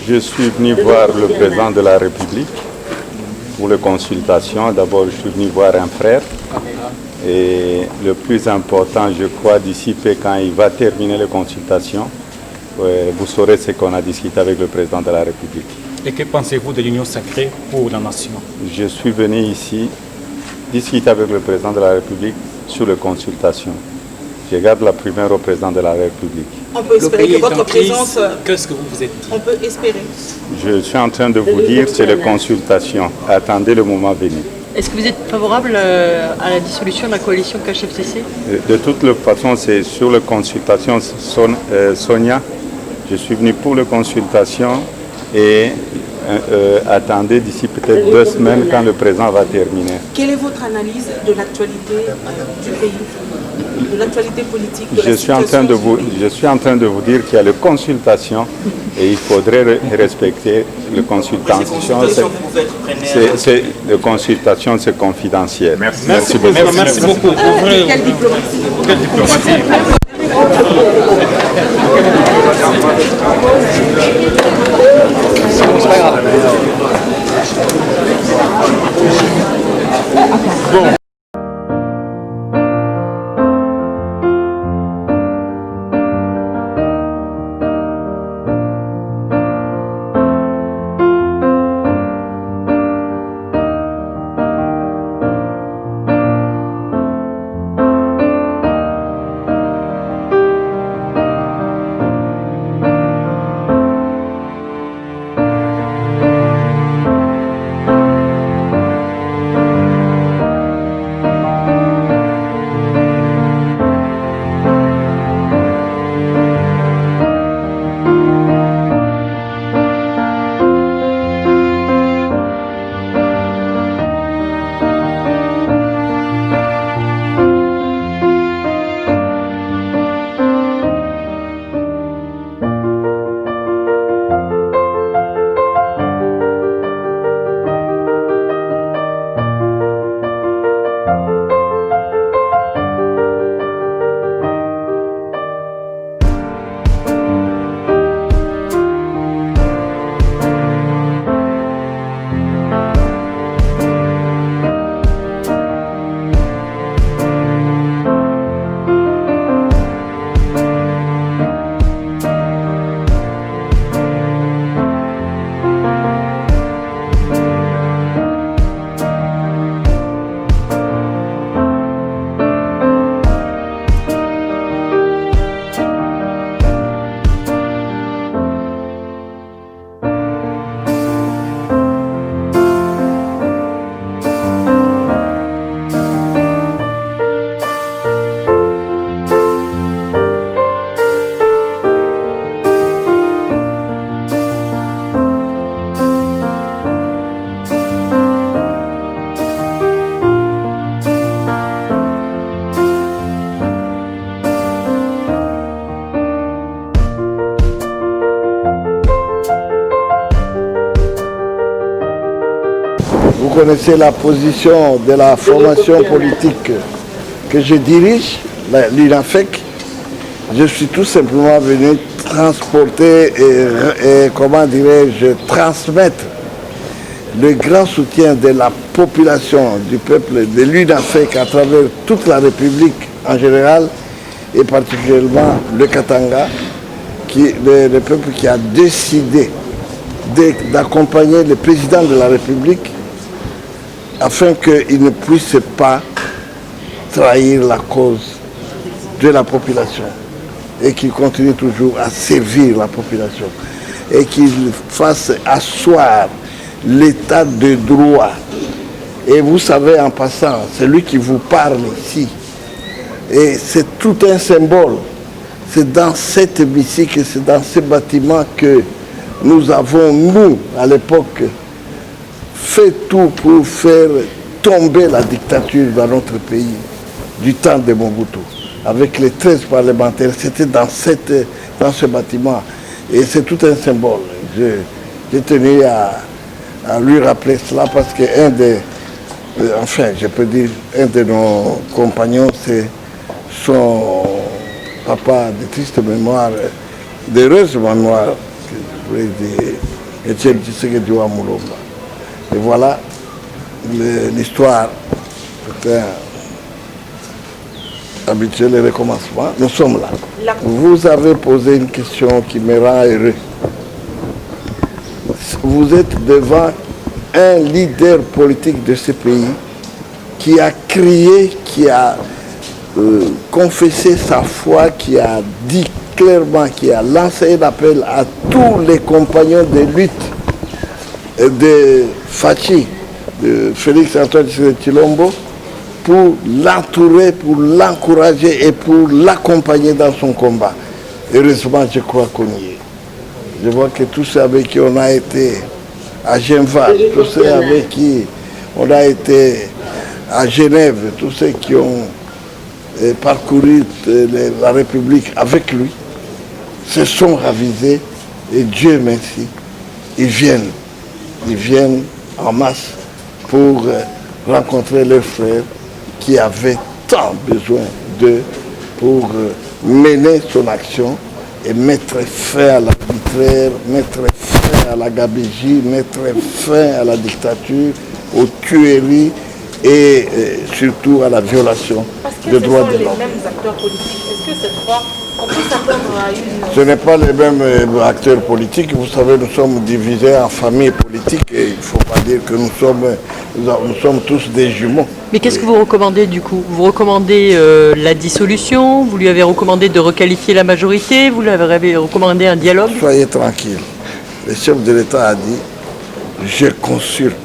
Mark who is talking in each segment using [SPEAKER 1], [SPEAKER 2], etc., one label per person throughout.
[SPEAKER 1] Je suis venu voir le président de la République pour les consultations. D'abord, je suis venu voir un frère. Et le plus important, je crois, d'ici peu, quand il va terminer les consultations, vous saurez ce qu'on a discuté avec le président de la République.
[SPEAKER 2] Et que pensez-vous de l'union sacrée pour la nation?
[SPEAKER 1] Je suis venu ici discuter avec le président de la République sur les consultations. Je garde la primaire au président de la République.
[SPEAKER 3] On peut espérer que votre présence...
[SPEAKER 2] Qu'est-ce que vous vous êtes dit?
[SPEAKER 3] On peut espérer.
[SPEAKER 1] Je suis en train de vous dire, c'est les consultations. Attendez le moment venu.
[SPEAKER 4] Est-ce que vous êtes favorable à la dissolution de la coalition KHFCC?
[SPEAKER 1] De toutes les façons, c'est sur les consultations, Sonia. Je suis venu pour les consultations et attendez d'ici peut-être 2 semaines quand le président va terminer.
[SPEAKER 3] Quelle est votre analyse de l'actualité du pays, de l'actualité politique, de
[SPEAKER 1] je suis en train de vous dire qu'il y a les consultations et il faudrait respecter les consultations. Les consultations, c'est confidentiel.
[SPEAKER 2] Merci beaucoup. Merci beaucoup.
[SPEAKER 3] Quelle diplomatie?
[SPEAKER 2] Quelle diplomatie? Bon.
[SPEAKER 5] connaissez la position de la formation politique que je dirige, l'UNAFEC. Je suis tout simplement venu transporter et comment dirais-je, transmettre le grand soutien de la population, du peuple de l'UNAFEC à travers toute la République en général et particulièrement le Katanga, le peuple qui a décidé d'accompagner le président de la République afin qu'il ne puisse pas trahir la cause de la population et qu'il continue toujours à servir la population et qu'il fasse asseoir l'état de droit. Et vous savez, en passant, c'est lui qui vous parle ici. Et c'est tout un symbole. C'est dans cet hémicycle, c'est dans ce bâtiment que nous avons, nous, à l'époque, fait tout pour faire tomber la dictature dans notre pays du temps de Mobutu. Avec les 13 parlementaires, c'était dans ce bâtiment. Et c'est tout un symbole. J'ai tenu à lui rappeler cela parce qu'un je peux dire, un de nos compagnons, c'est son papa de triste mémoire, d'heureuse mémoire, que je voulais dire, Etienne Tshisekedi Mulumba. Et voilà l'histoire. C'est un habituel recommencement. Nous sommes là. Vous avez posé une question qui me rend heureux. Vous êtes devant un leader politique de ce pays qui a crié, qui a confessé sa foi, qui a dit clairement, qui a lancé un appel à tous les compagnons de lutte de Fachi, de Félix Antoine Tshilombo, pour l'entourer, pour l'encourager et pour l'accompagner dans son combat. Heureusement, je crois qu'on y est. Je vois que tous ceux avec qui on a été à Geneva, tous ceux avec qui on a été à Genève, tous ceux qui ont parcouru la République avec lui, se sont ravisés et Dieu merci, ils viennent en masse pour rencontrer leurs frères qui avaient tant besoin d'eux pour mener son action et mettre fin à l'arbitraire, mettre fin à la gabégie, mettre fin à la dictature, aux tueries et surtout à la violation des droits de l'homme.
[SPEAKER 3] Est-ce que ce sont les mêmes acteurs politiques? Est-ce que cette fois, on peut s'attendre à une...
[SPEAKER 5] Ce n'est pas les mêmes acteurs politiques. Vous savez, nous sommes divisés en familles politiques et il ne faut pas dire que nous sommes tous des jumeaux.
[SPEAKER 4] Mais qu'est-ce que vous recommandez du coup? Vous recommandez la dissolution? Vous lui avez recommandé de requalifier la majorité? Vous lui avez recommandé un dialogue?
[SPEAKER 5] Soyez tranquille. Le chef de l'État a dit, je consulte,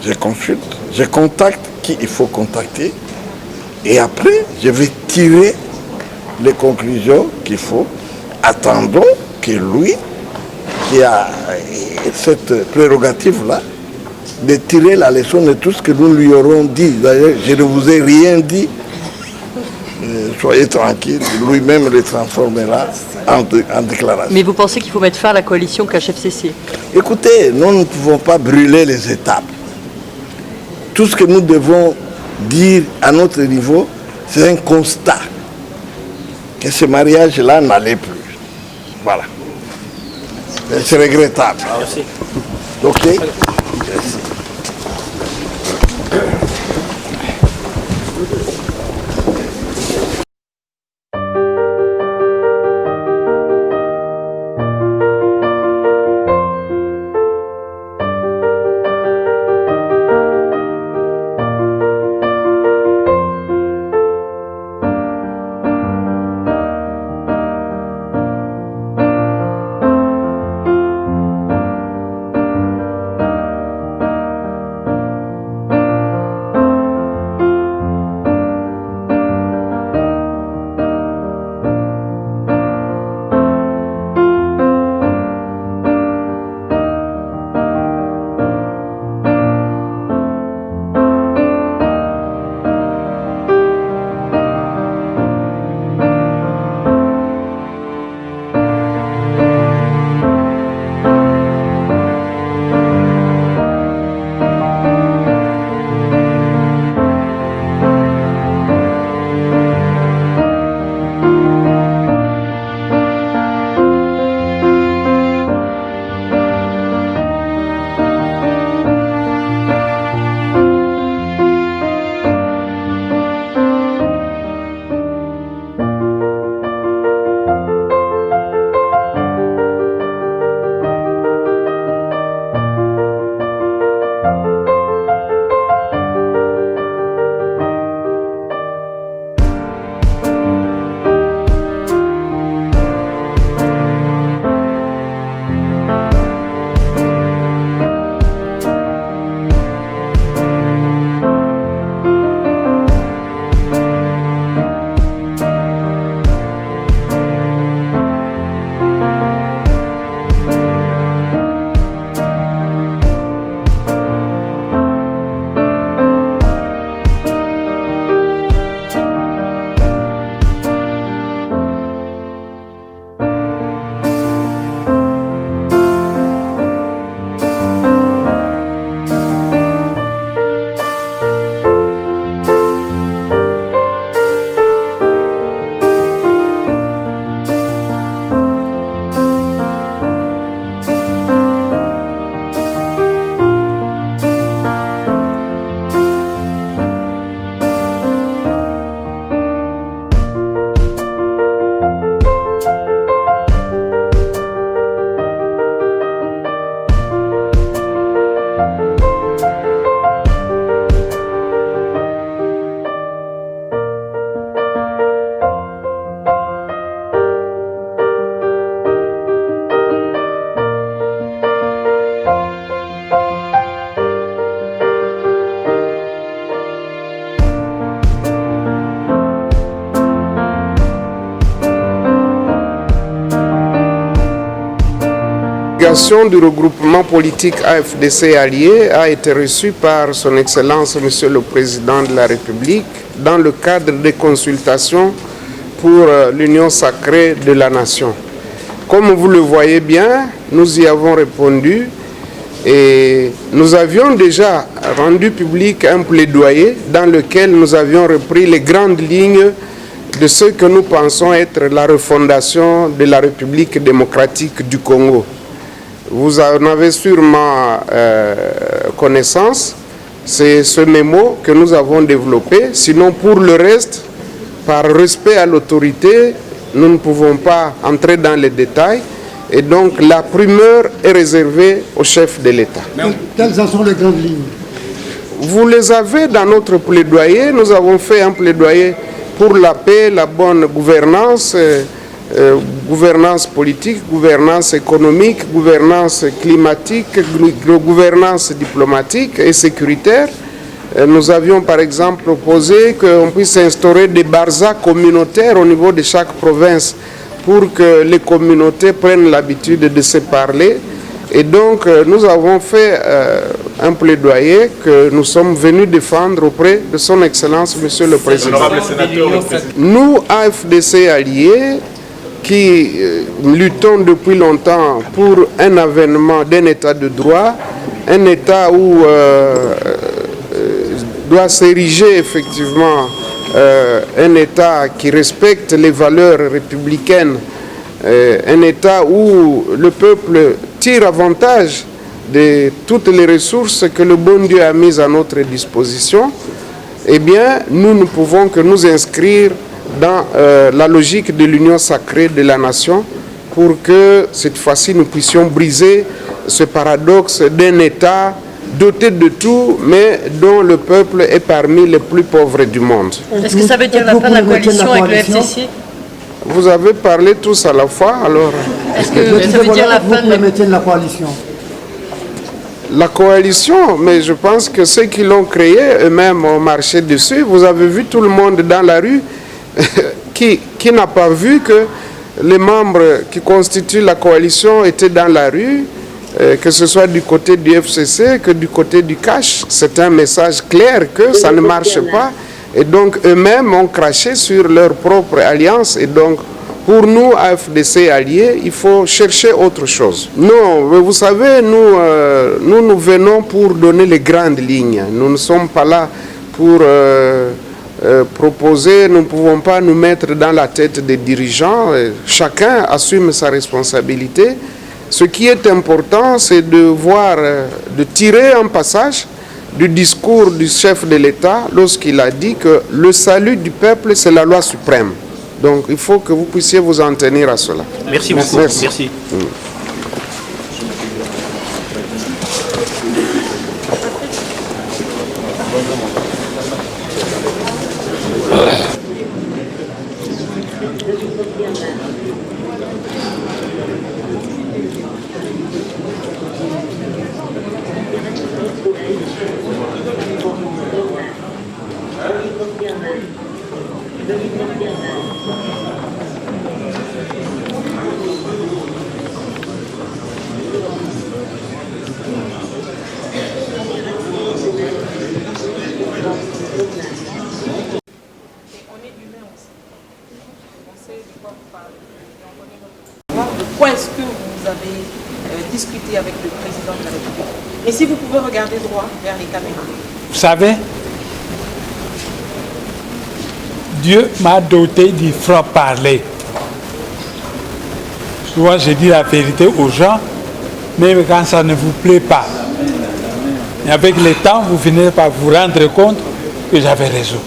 [SPEAKER 5] je contacte qui il faut contacter et après je vais tirer les conclusions qu'il faut. Attendons que lui, qui a cette prérogative-là, de tirer la leçon de tout ce que nous lui aurons dit. D'ailleurs, je ne vous ai rien dit. Soyez tranquille, lui-même le transformera en déclaration.
[SPEAKER 4] Mais vous pensez qu'il faut mettre fin à la coalition KHFCC?
[SPEAKER 5] Écoutez, nous ne pouvons pas brûler les étapes. Tout ce que nous devons dire à notre niveau, c'est un constat que ce mariage-là n'allait plus. Voilà. C'est regrettable.
[SPEAKER 2] Merci.
[SPEAKER 5] OK? Merci.
[SPEAKER 6] délégation du regroupement politique AFDC Alliés a été reçue par son Excellence Monsieur le Président de la République dans le cadre des consultations pour l'Union sacrée de la Nation. Comme vous le voyez bien, nous y avons répondu et nous avions déjà rendu public un plaidoyer dans lequel nous avions repris les grandes lignes de ce que nous pensons être la refondation de la République démocratique du Congo. Vous en avez sûrement connaissance, c'est ce mémo que nous avons développé. Sinon, pour le reste, par respect à l'autorité, nous ne pouvons pas entrer dans les détails. Et donc, la primeur est réservée au chef de l'État.
[SPEAKER 7] Quelles en sont les grandes lignes?
[SPEAKER 6] Vous les avez dans notre plaidoyer. Nous avons fait un plaidoyer pour la paix, la bonne gouvernance, gouvernance politique, gouvernance économique, gouvernance climatique, gouvernance diplomatique et sécuritaire. Nous avions par exemple proposé qu'on puisse instaurer des barzas communautaires au niveau de chaque province pour que les communautés prennent l'habitude de se parler. Et donc nous avons fait un plaidoyer que nous sommes venus défendre auprès de son Excellence Monsieur le Président. Nous, AFDC Alliés, qui luttons depuis longtemps pour un avènement d'un État de droit, un État où doit s'ériger effectivement un État qui respecte les valeurs républicaines, un État où le peuple tire avantage de toutes les ressources que le bon Dieu a mises à notre disposition, eh bien, nous ne pouvons que nous inscrire dans la logique de l'union sacrée de la nation pour que cette fois-ci nous puissions briser ce paradoxe d'un État doté de tout, mais dont le peuple est parmi les plus pauvres du monde.
[SPEAKER 4] Est-ce que ça veut dire la fin de la coalition avec le FCC?
[SPEAKER 6] Vous avez parlé tous à la fois, alors...
[SPEAKER 4] Est-ce que ça veut dire la fin de la
[SPEAKER 7] maintien de la coalition?
[SPEAKER 6] La coalition, mais je pense que ceux qui l'ont créée eux-mêmes ont marché dessus. Vous avez vu tout le monde dans la rue qui n'a pas vu que les membres qui constituent la coalition étaient dans la rue, que ce soit du côté du FCC que du côté du CACH. C'est un message clair que ça ne marche pas. Et donc eux-mêmes ont craché sur leur propre alliance. Et donc pour nous, AFDC Alliés, il faut chercher autre chose. Non, vous savez, nous venons pour donner les grandes lignes. Nous ne sommes pas là pour proposer, nous ne pouvons pas nous mettre dans la tête des dirigeants. Chacun assume sa responsabilité. Ce qui est important, c'est de voir, de tirer un passage du discours du chef de l'État lorsqu'il a dit que le salut du peuple, c'est la loi suprême. Donc il faut que vous puissiez vous en tenir à cela.
[SPEAKER 2] Merci beaucoup. Merci.
[SPEAKER 3] Pourquoi est-ce que vous avez discuté avec le président de la République? Et si vous pouvez regarder droit vers les caméras.
[SPEAKER 8] Vous savez, Dieu m'a doté du franc-parler. Souvent, je dis la vérité aux gens, même quand ça ne vous plaît pas. Et avec le temps, vous finissez par vous rendre compte que j'avais raison.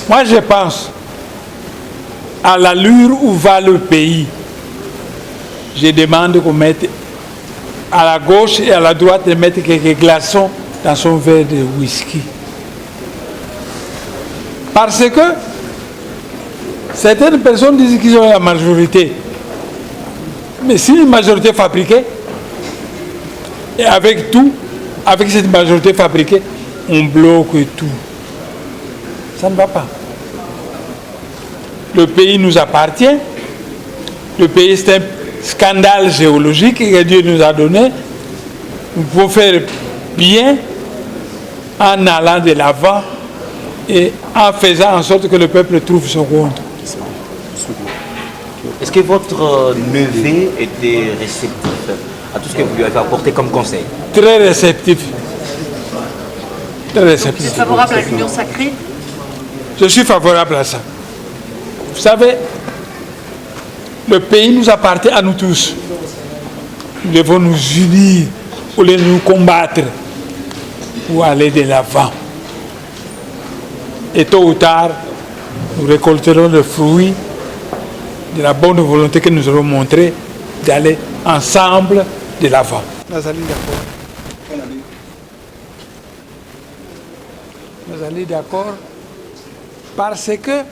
[SPEAKER 8] Moi, je pense à l'allure où va le pays. Je demande qu'on mette à la gauche et à la droite de mettre quelques glaçons dans son verre de whisky. Parce que certaines personnes disent qu'ils ont la majorité. Mais si une majorité fabriquée, et avec tout, avec cette majorité fabriquée, on bloque tout. Ça ne va pas. Le pays nous appartient. Le pays, scandale géologique que Dieu nous a donné, nous pouvons faire bien en allant de l'avant et en faisant en sorte que le peuple trouve son compte.
[SPEAKER 9] Est-ce que votre neveu était réceptif à tout ce que vous lui avez apporté comme conseil?
[SPEAKER 8] Très réceptif. Très
[SPEAKER 4] Vous
[SPEAKER 8] réceptif.
[SPEAKER 4] êtes favorable à l'union sacrée?
[SPEAKER 8] Je suis favorable à ça. Vous savez, le pays nous appartient à nous tous. Nous devons nous unir au lieu de nous combattre pour aller de l'avant. Et tôt ou tard, nous récolterons le fruit de la bonne volonté que nous aurons montré d'aller ensemble de l'avant. Nous allons d'accord parce que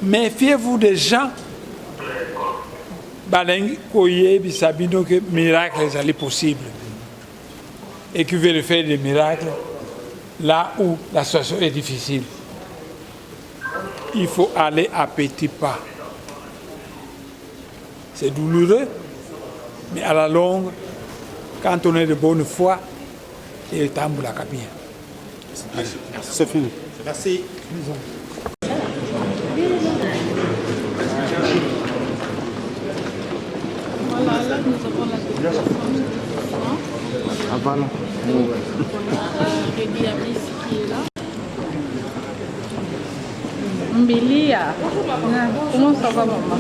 [SPEAKER 8] méfiez-vous des gens que miracles allaient possibles et qui veulent faire des miracles là où la situation est difficile. Il faut aller à petits pas. C'est douloureux, mais à la longue, quand on est de bonne foi, il est tambour la cabine.
[SPEAKER 2] C'est fini. Merci.
[SPEAKER 10] Voilà, là nous avons la délégation Rémi Amis qui est là. Mbilia, comment ça va maman?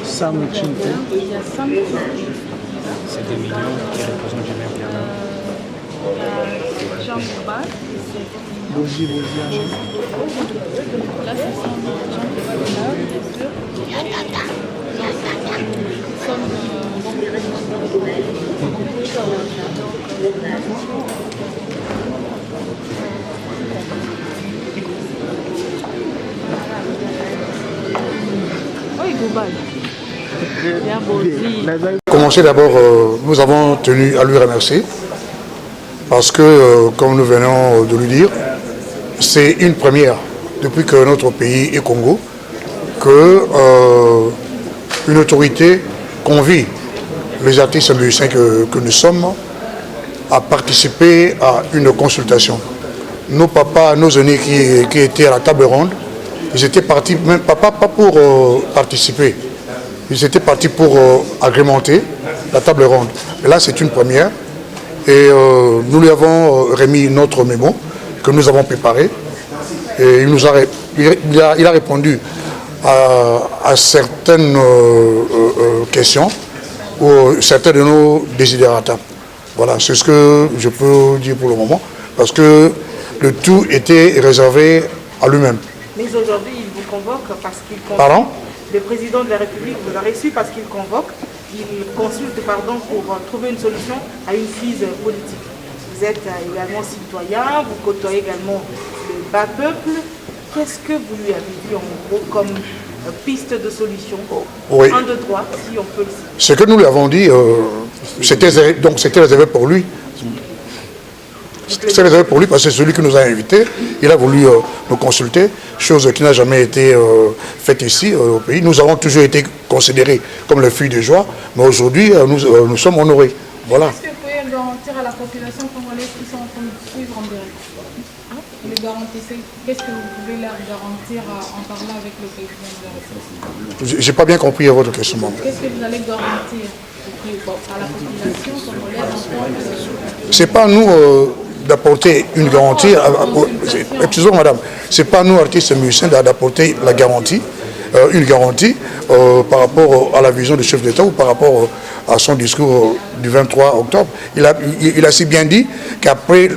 [SPEAKER 2] Sam Chinté.
[SPEAKER 10] Il y a Sam Chinté.
[SPEAKER 2] C'est des millions qui représentent Jamel Piano.
[SPEAKER 10] Il y a Jean Bouba.
[SPEAKER 2] Bourgi,
[SPEAKER 10] Là, ce sont Jean Bouba de là, bien sûr. Nous sommes
[SPEAKER 11] Commencer d'abord, nous avons tenu à lui remercier parce que, comme nous venons de lui dire, c'est une première depuis que notre pays est Congo que une autorité convie les artistes musiciens que nous sommes à participer à une consultation. Nos papas, nos aînés qui étaient à la table ronde, ils étaient partis, même papa, pas pour participer, ils étaient partis pour agrémenter la table ronde. Et là, c'est une première. Et nous lui avons remis notre mémo que nous avons préparé. Et il a répondu à certaines questions ou certains de nos désidératas. Voilà, c'est ce que je peux dire pour le moment, parce que le tout était réservé à lui-même.
[SPEAKER 3] Mais aujourd'hui, il vous convoque parce qu'il convoque.
[SPEAKER 11] Pardon?
[SPEAKER 3] Le président de la République vous a reçu parce qu'il convoque, il consulte pour trouver une solution à une crise politique. Vous êtes également citoyen, vous côtoyez également le bas peuple. Qu'est-ce que vous lui avez dit en gros comme piste de solution?
[SPEAKER 11] Oui.
[SPEAKER 3] Un de droit, si on peut le citer.
[SPEAKER 11] Ce que nous lui avons dit, c'était réservé pour lui. C'est réservé pour lui parce que c'est celui qui nous a invités. Il a voulu nous consulter, chose qui n'a jamais été faite ici au pays. Nous avons toujours été considérés comme les filles de joie, mais aujourd'hui nous sommes honorés. Voilà.
[SPEAKER 10] Est-ce que vous pouvez garantir à la population congolaise qui sont en train de suivre en direct? Les garantissez. Qu'est-ce que vous pouvez leur garantir en parlant avec le président de la République?
[SPEAKER 11] J'ai pas bien compris votre question.
[SPEAKER 10] Qu'est-ce que vous allez garantir à la population congolaise?
[SPEAKER 11] C'est pas nous d'apporter une garantie. Excusez-moi madame, c'est pas nous artistes musiciens d'apporter la garantie, une garantie par rapport à la vision du chef d'État ou par rapport à son discours du 23 octobre. Il a si bien dit qu'après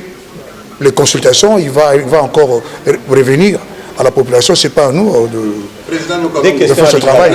[SPEAKER 11] les consultations, il va encore revenir à la population. C'est pas à nous de faire ce travail.